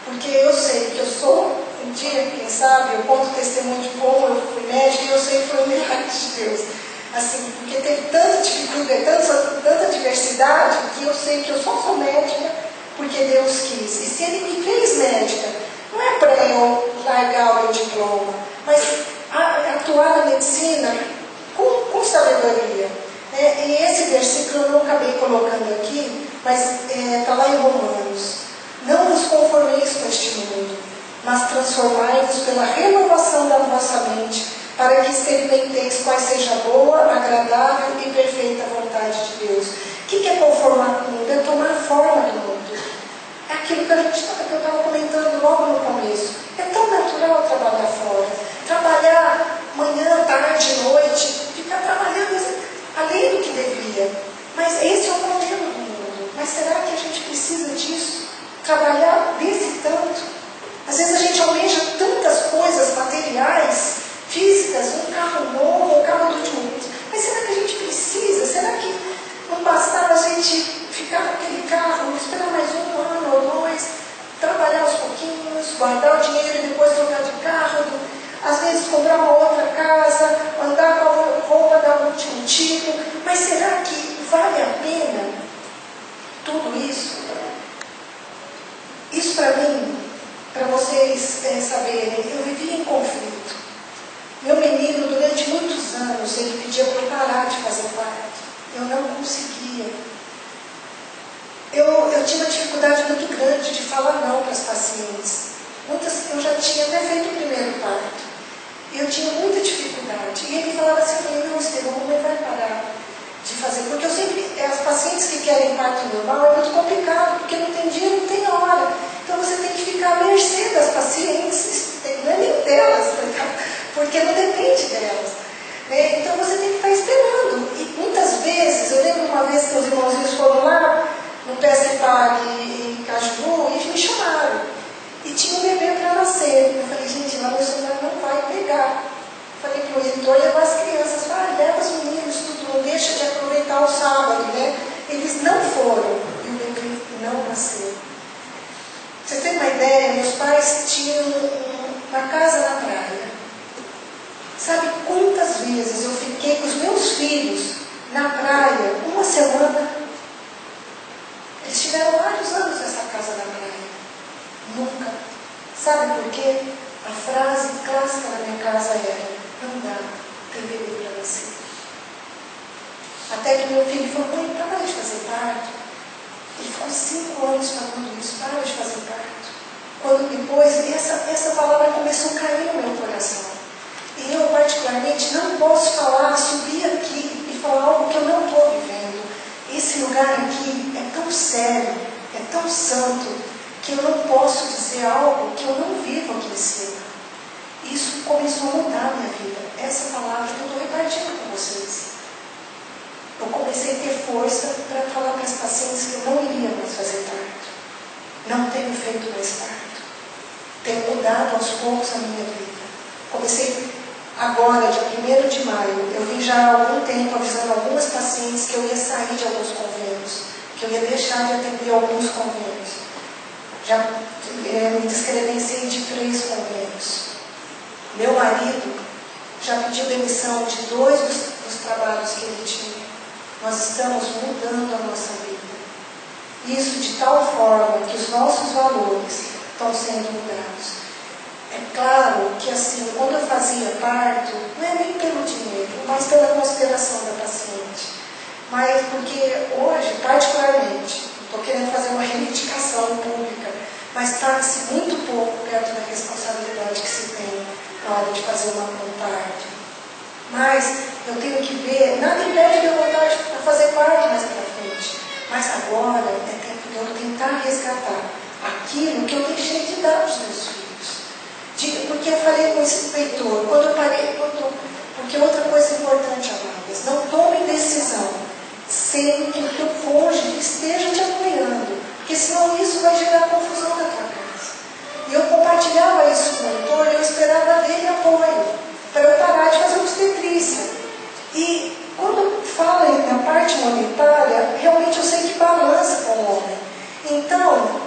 Porque eu sei que eu sou, um dia, quem sabe, eu conto testemunho de como eu fui médica e eu sei que foi um milagre de Deus. assim, porque teve tanta dificuldade, tanta diversidade, que eu sei que eu só sou médica porque Deus quis. E se Ele me fez médica, não é para eu largar o meu diploma, mas atuar na medicina com sabedoria. E esse versículo eu não acabei colocando aqui, mas está lá em Romanos. Não vos conformeis com este mundo, mas transformai-vos pela renovação da vossa mente, para que experimenteis qual seja a boa, agradável e perfeita vontade de Deus. O que é conformar com o mundo? É tomar forma do mundo. É aquilo que eu estava comentando logo no começo. É tão natural trabalhar fora. Trabalhar manhã, tarde, noite, ficar trabalhando além do que devia. Mas esse é o modelo do mundo. Mas será que a gente precisa disso? Trabalhar desse tanto? Às vezes a gente almeja tantas coisas materiais, físicas, um carro novo, um carro do último. Mas será que a gente precisa? Será que não bastava a gente ficar com aquele carro, esperar mais um ano ou dois, trabalhar aos pouquinhos, guardar o dinheiro e depois trocar de carro, às vezes comprar uma outra casa, andar com a roupa da último tipo? Mas será que vale a pena tudo isso? Isso para mim, para vocês saberem, eu vivia em conflito. Meu menino, durante muitos anos, ele pedia para eu parar de fazer parto. Eu não conseguia. Eu tinha uma dificuldade muito grande de falar não para as pacientes. Eu já tinha até feito o primeiro parto. E eu tinha muita dificuldade. E ele falava assim, eu falei, não, Estevão, a mãe vai parar de fazer. Porque eu sempre, as pacientes que querem parto normal é muito complicado, porque não tem dia, não tem hora. Então você tem que ficar à mercê das pacientes, não é nem delas, porque não depende delas. Então você tem que estar esperando. E muitas vezes, eu lembro uma vez que os irmãozinhos foram lá no PSPAG em Cajuru e me chamaram. E tinha um bebê para nascer. Eu falei, gente, lá o senhor não vai pegar. Falei para o editor, levar as crianças. Leva os meninos, tudo, não deixa de aproveitar o sábado, né? Eles não foram. E o bebê não nasceu. Você tem uma ideia? Meus pais tinham uma casa na praia. Sabe quantas vezes eu fiquei com os meus filhos na praia uma semana? Eles tiveram vários anos nessa casa na praia. Nunca. Sabe por quê? A frase clássica da minha casa era, não dá, tem bebê para nascer. Até que meu filho falou, mãe, para de fazer parto. Ele ficou 5 anos falando isso, para de fazer parto. Quando depois, essa palavra começou a cair no meu coração. E eu, particularmente, não posso falar, subir aqui e falar algo que eu não estou vivendo. Esse lugar aqui é tão sério, é tão santo, que eu não posso dizer algo que eu não vivo aqui em cima. Isso começou a mudar a minha vida. Essa palavra que eu estou repartindo com vocês. Eu comecei a ter força para falar para as pacientes que eu não iria mais fazer parto. Não tenho feito mais parto. Tenho mudado aos poucos a minha vida. Comecei agora, dia 1º de maio, eu vim já há algum tempo avisando algumas pacientes que eu ia sair de alguns convênios, que eu ia deixar de atender alguns convênios. Já me descredenciei de 3 convênios. Meu marido já pediu demissão de 2 dos trabalhos que ele tinha. Nós estamos mudando a nossa vida. Isso de tal forma que os nossos valores estão sendo mudados. É claro que assim, quando eu fazia parto, não é nem pelo dinheiro, mas pela consideração da paciente. Mas porque hoje, particularmente, estou querendo fazer uma reivindicação pública, mas paga-se muito pouco perto da responsabilidade que se tem na hora de fazer uma parto. Mas eu tenho que ver, nada impede de eu voltar a fazer parto mais para frente. Mas agora é tempo de eu tentar resgatar aquilo que eu deixei de dar aos meus filhos. Porque eu falei com esse inspeitor, porque outra coisa importante, amadas, não tome decisão sem que o teu cônjuge esteja te apoiando, porque senão isso vai gerar confusão na tua casa. E eu compartilhava isso com o mentor, eu esperava dele apoio, para eu parar de fazer obstetrícia. E quando fala na parte monetária, realmente eu sei que balança com o homem. Então,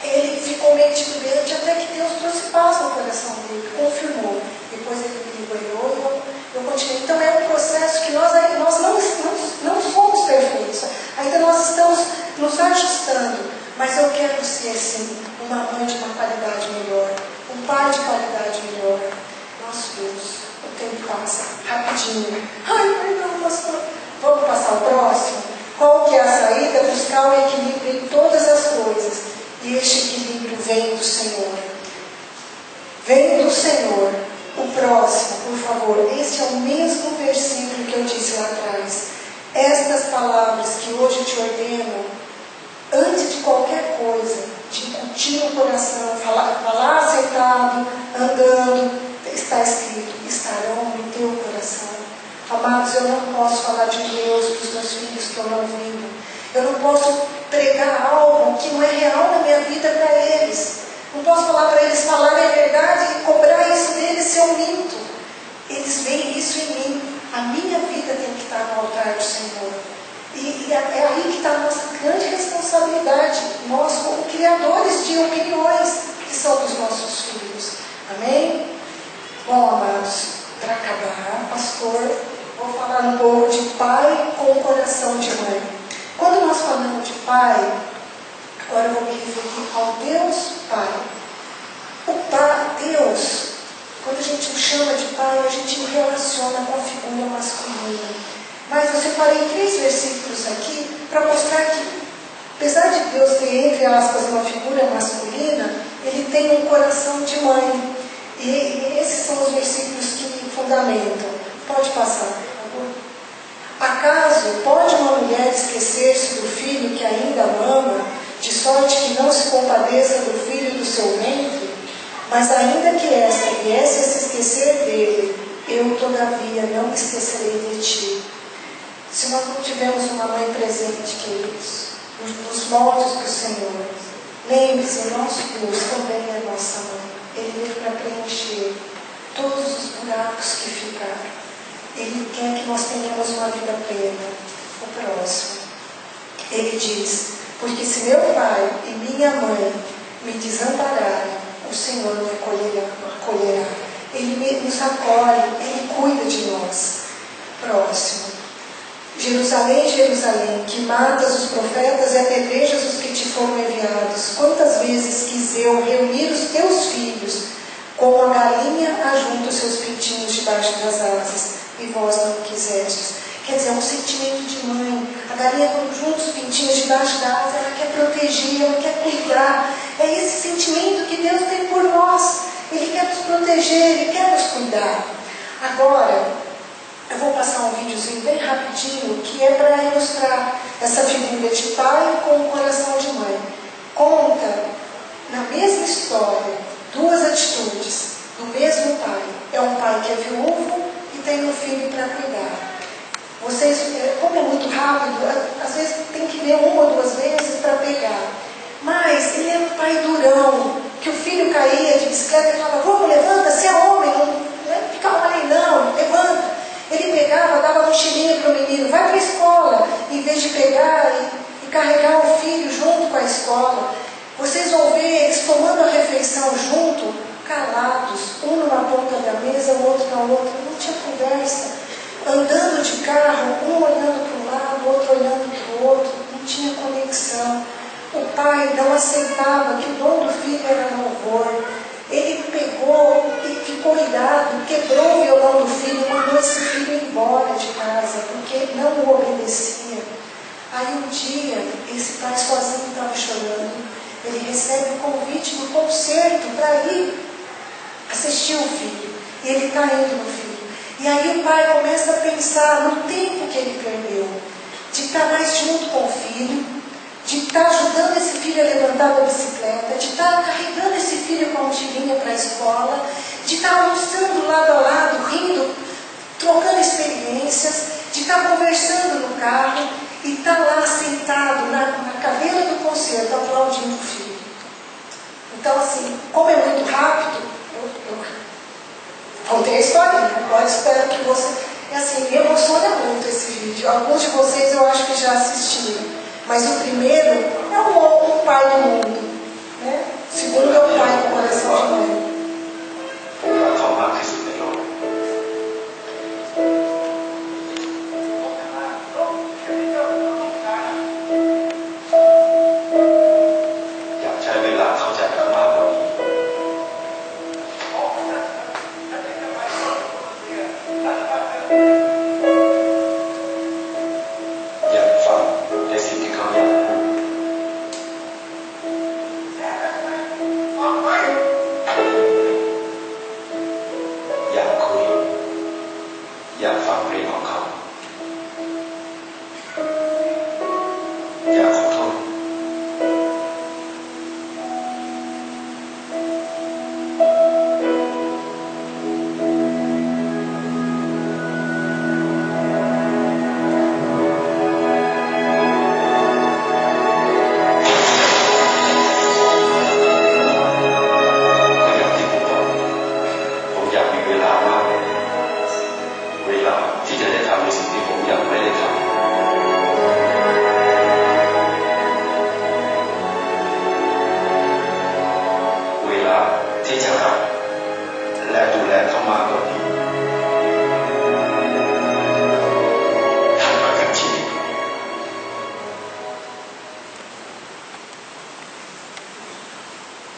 ele ficou meio titubeante até que Deus trouxe paz no coração dele, confirmou. Depois ele me liberou e eu continuei. Então é um processo que nós ainda buscar o equilíbrio em todas as coisas. E este equilíbrio vem do Senhor. Vem do Senhor. O próximo, por favor. Este é o mesmo versículo que eu disse lá atrás. Estas palavras que hoje te ordeno, antes de qualquer coisa, de incutir no coração, falar sentado, andando, está escrito, estarão no teu coração. Amados, eu não posso falar de Deus para os meus filhos que eu não vivo. Eu não posso pregar algo que não é real na minha vida para eles. Não posso falar para eles falarem a verdade e cobrar isso deles se eu minto. Eles veem isso em mim. A minha vida tem que estar no altar do Senhor. E é aí que está a nossa grande responsabilidade. Nós, como criadores de opiniões, que são dos nossos filhos. Amém? Bom, amados, para acabar, pastor, vou falar um pouco de pai com o coração de mãe. Quando nós falamos de pai, agora eu vou me referir ao Deus Pai. O Pai, Deus, quando a gente o chama de pai, a gente o relaciona com a figura masculina. Mas eu separei 3 versículos aqui para mostrar que, apesar de Deus ter, entre aspas, uma figura masculina, ele tem um coração de mãe. E esses são os versículos que fundamentam. Pode passar, por favor. Acaso pode uma mulher esquecer-se do filho que ainda mama, de sorte que não se compadeça do filho do seu ventre? Mas ainda que esta viesse a se esquecer dele, eu todavia não me esquecerei de ti. Se nós não tivermos uma mãe presente, queridos, nos moldes do Senhor, lembre-se, o nosso Deus também é nossa mãe. Ele veio para preencher todos os buracos que ficaram. Ele quer que nós tenhamos uma vida plena. O próximo. Ele diz, porque se meu pai e minha mãe me desampararem, o Senhor me acolherá. Ele nos acolhe, Ele cuida de nós. Próximo. Jerusalém, Jerusalém, que matas os profetas e apedrejas os que te foram enviados. Quantas vezes quis eu reunir os teus filhos, como a galinha ajunta os seus pintinhos debaixo das asas, e vós não quisestes. Quer dizer, é um sentimento de mãe. A galinha, quando junta os pintinhos debaixo da asa, ela quer proteger, ela quer cuidar. É esse sentimento que Deus tem por nós. Ele quer nos proteger, Ele quer nos cuidar. Agora, eu vou passar um videozinho bem rapidinho, que é para ilustrar essa figura de pai com o coração de mãe. Conta, na mesma história, 2 atitudes do mesmo pai. É um pai que é viúvo e tem um filho para cuidar. Vocês, como é muito rápido, às vezes tem que ver 1 ou 2 vezes para pegar. Mas ele era um pai durão, que o filho caía de bicicleta e falava, vamos, levanta, você é homem, não fica mole não, levanta. Ele pegava, dava mochilinha para o menino, vai para a escola, em vez de pegar e carregar o filho junto com a escola. Vocês vão ver eles tomando a refeição junto, calados, um numa ponta da mesa, o outro na outra, não tinha conversa. Andando de carro, um olhando para um lado, o outro olhando para o outro, não tinha conexão. O pai não aceitava que o dom do filho era louvor. Ele pegou e ficou irado, quebrou o violão do filho e mandou esse filho embora de casa, porque não o obedecia. Aí um dia, esse pai sozinho estava chorando. Ele recebe o convite do concerto para ir assistir o filho. E ele está indo no filho. E aí o pai começa a pensar no tempo que ele perdeu, de estar mais junto com o filho, de estar ajudando esse filho a levantar da bicicleta, de estar carregando esse filho com a mochilinha para a escola, de estar almoçando lado a lado, rindo, trocando experiências, de estar conversando no carro e estar lá sentado na cadeira do concerto aplaudindo o filho. Então, assim, como é muito rápido, eu contei a historinha, agora espero que você... É assim, me emociona muito esse vídeo. Alguns de vocês eu acho que já assistiram. Mas o primeiro é um pai do mundo, né? O segundo é o pai do coração de mãe.อยากฟังในสิ่งที่เขาอยากพูด อยากขอโทษ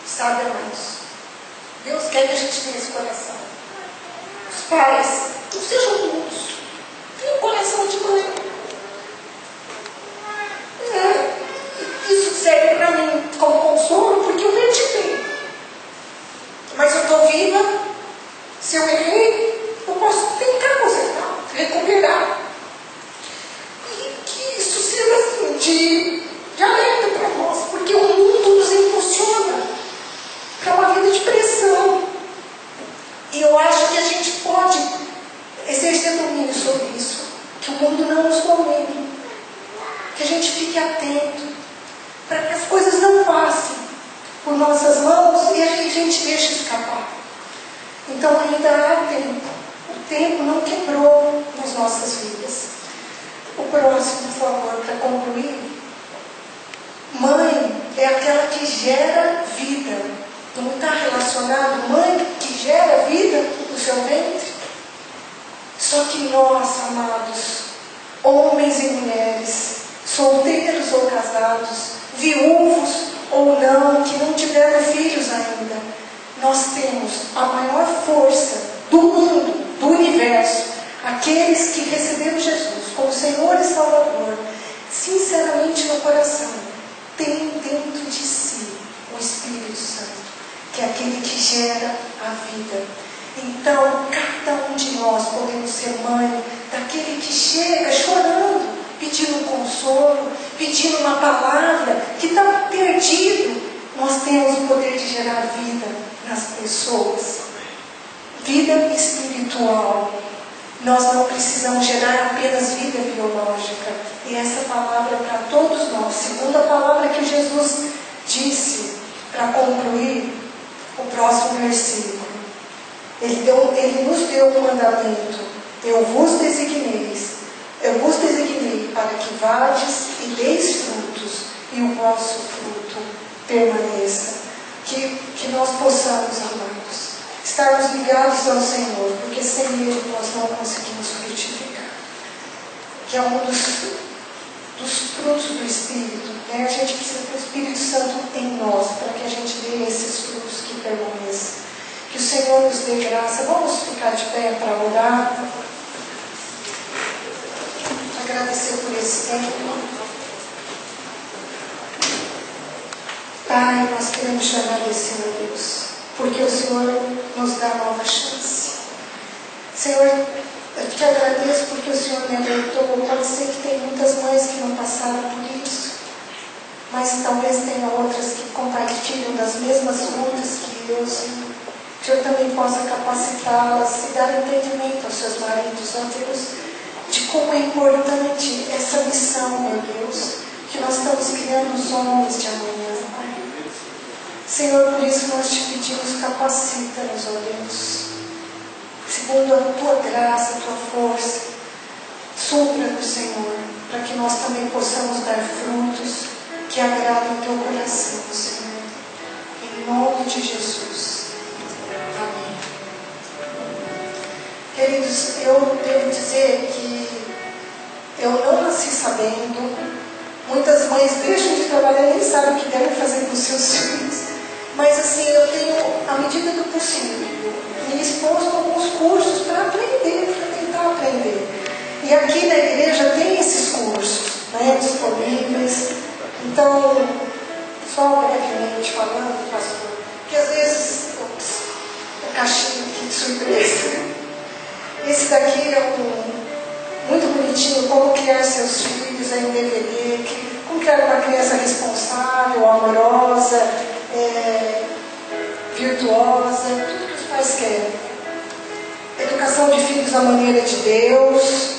Sabe, irmãos, Deus quer que a gente tenha esse coração. Os pais, não sejam mudos. Tenham um coração de mãe. Isso serve para mim como consolo, porque eu perdi bem. Mas eu estou viva. Se eu errei, eu posso tentar consertar, recuperar. E que isso sirva assim de alerta para nós, porque o mundo nos impulsiona para uma vida de pressão. E eu acho que a gente pode exercer domínio sobre isso. Que o mundo não nos domine. Que a gente fique atento para que as coisas não passem por nossas mãos e a gente deixe escapar. Então ainda há tempo. O tempo não quebrou nas nossas vidas. O próximo, por favor, para concluir. Mãe é aquela que gera vida. Não está relacionado, mãe que gera vida no seu ventre? Só que nós, amados, homens e mulheres, solteiros ou casados, viúvos ou não, que não tiveram filhos ainda, nós temos a maior força do mundo, do universo, aqueles que receberam Jesus como Senhor e Salvador, sinceramente no coração, têm dentro de si o Espírito Santo, que é aquele que gera a vida. Então, cada um de nós podemos ser mãe daquele que chega chorando, pedindo um consolo, pedindo uma palavra, que está perdido. Nós temos o poder de gerar vida nas pessoas. Vida espiritual. Nós não precisamos gerar apenas vida biológica. E essa palavra é para todos nós. Segunda palavra que Jesus disse, para concluir, o próximo versículo. Ele nos deu um mandamento. Eu vos designei para que vades e deis frutos, e o vosso fruto permaneça. Que nós possamos, amados, estarmos ligados ao Senhor, porque sem Ele nós não conseguimos frutificar. Que é um dos frutos do Espírito, né? A gente precisa do Espírito Santo em nós, para que a gente dê esses frutos que permaneçam. Que o Senhor nos dê graça. Vamos ficar de pé para orar. Agradecer por esse tempo. Pai, nós queremos te agradecer, a Deus, porque o Senhor nos dá nova chance. Senhor, eu te agradeço porque o Senhor me alertou. Pode ser que tem muitas mães que não passaram por isso, mas talvez tenha outras que compartilham das mesmas lutas que eu, Senhor. Que eu também possa capacitá-las e dar entendimento aos seus maridos, ó Deus, de como é importante essa missão, meu Deus, que nós estamos criando os homens de amanhã, Pai. Senhor, por isso nós te pedimos, capacita-nos, ó Deus, segundo a tua graça, a tua força, supra-nos, Senhor, para que nós também possamos dar frutos que agradam o teu coração, Senhor, em nome de Jesus. Amém. Queridos, eu devo dizer que eu não nasci sabendo. Muitas mães deixam de trabalhar e nem sabem o que devem fazer com seus filhos. Mas assim, eu tenho, à medida do possível, me exposto a alguns cursos para aprender, para tentar aprender. E aqui na igreja tem esses cursos, né, disponíveis. Então, só brevemente falando, pastor, que às vezes caixinha aqui de surpresa. Esse daqui é muito bonitinho, como criar seus filhos em DVD, como criar uma amorosa, virtuosa, tudo que os pais querem. Educação de filhos à maneira de Deus.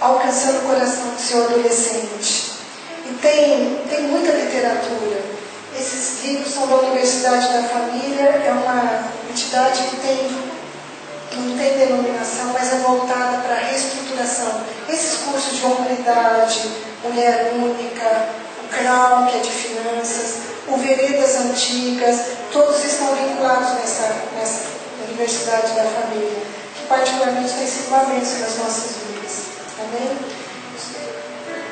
Alcançando o coração do seu adolescente. E tem muita literatura. Esses livros são da Universidade da Família, é uma entidade que não tem denominação, mas é voltada para a reestruturação. Esses cursos de humanidade, mulher única, o CRAU, que é de finanças, o Veredas Antigas, todos estão vinculados nessa Universidade da Família, que particularmente tem sido uma bênção nas nossas vidas. Amém?